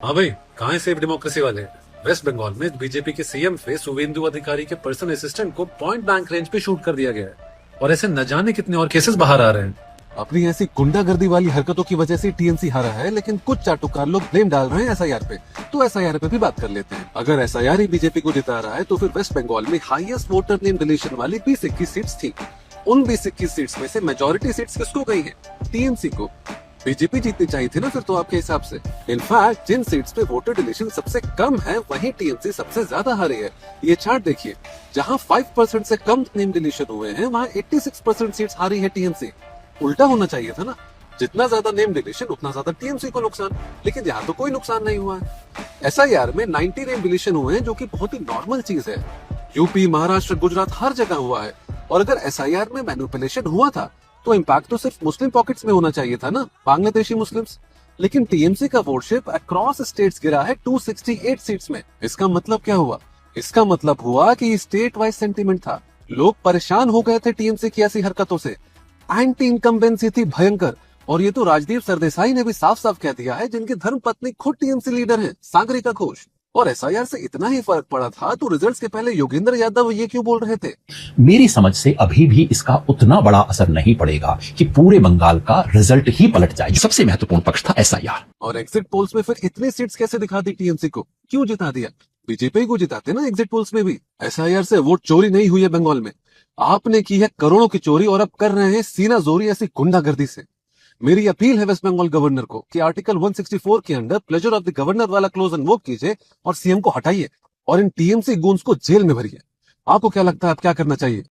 हाँ भाई, कहाँ है सेफ डेमोक्रेसी वाले। वेस्ट बंगाल में बीजेपी के सीएम पे शुवेंदु अधिकारी के पर्सनल असिस्टेंट को पॉइंट ब्लैंक रेंज पे शूट कर दिया गया है और ऐसे न जाने कितने और केसेस बाहर आ रहे हैं। अपनी ऐसी गुंडागर्दी वाली हरकतों की वजह से टीएमसी हारा है, लेकिन कुछ चाटुकार लोग ब्लेम डाल रहे हैं एसआईआर पे। तो एसआईआर पे भी बात कर लेते हैं। अगर एसआईआर ही बीजेपी को जिता रहा है तो फिर वेस्ट बंगाल में हाईएस्ट वोटर नेम डिलीशन वाली 20-21 सीट्स थी। उन 20-21 सीट्स में से मेजोरिटी सीट्स किसको गई है? टीएमसी को। बीजेपी जीतनी चाहिए थी ना फिर तो आपके हिसाब से। इनफैक्ट जिन सीट्स पे वोटर डिलीशन सबसे कम है वहीं टीएमसी सबसे ज्यादा हारी है। ये चार्ट देखिए, जहां 5% से कम नेम डिलीशन हुए हैं वहां 86% सीट्स हारी है टीएमसी। उल्टा होना चाहिए था ना, जितना ज्यादा नेम डिलीशन उतना ज्यादा टीएमसी को नुकसान। लेकिन यहाँ तो कोई नुकसान नहीं हुआ है। एसआईआर में 90 नेम डिलीशन हुए हैं, जो कि बहुत ही नॉर्मल चीज है। यूपी, महाराष्ट्र, गुजरात हर जगह हुआ है। और अगर एसआईआर में मैनिपुलेशन हुआ था तो इम्पैक्ट तो सिर्फ मुस्लिम पॉकेट्स में होना चाहिए था ना, बांग्लादेशी मुस्लिम्स। लेकिन टीएमसी का वोट शेयर अक्रॉस स्टेट्स गिरा है 268 सीट्स में। इसका मतलब क्या हुआ? इसका मतलब हुआ कि स्टेट वाइज सेंटीमेंट था। लोग परेशान हो गए थे टीएमसी की ऐसी हरकतों से। एंटी इनकम्बेंसी थी भयंकर। और ये तो राजदीप सरदेसाई ने भी साफ साफ कह दिया है, जिनकी धर्म पत्नी खुद टीएमसी लीडर हैं, सागरिका घोष। और एसआईआर से इतना ही फर्क पड़ा था तो रिजल्ट्स के पहले योगेंद्र यादव ये क्यों बोल रहे थे? मेरी समझ से अभी भी इसका उतना बड़ा असर नहीं पड़ेगा कि पूरे बंगाल का रिजल्ट ही पलट जाए। सबसे महत्वपूर्ण पक्ष था एसआईआर। और एग्जिट पोल्स में फिर इतनी सीट्स कैसे दिखा दी टीएमसी को? क्यों जिता दिया? बीजेपी को जिताते ना एग्जिट पोल्स में भी। एसआईआर से वोट चोरी नहीं हुई है बंगाल में। आपने की है करोड़ों की चोरी और अब कर रहे हैं सीना जोरी ऐसी गुंडागर्दी से। मेरी अपील है वेस्ट बंगाल गवर्नर को कि आर्टिकल 164 के अंदर प्लेजर ऑफ द गवर्नर वाला क्लोज अनवोक कीजिए और सीएम को हटाइए और इन टीएमसी गूंस को जेल में भरिए। आपको क्या लगता है अब क्या करना चाहिए?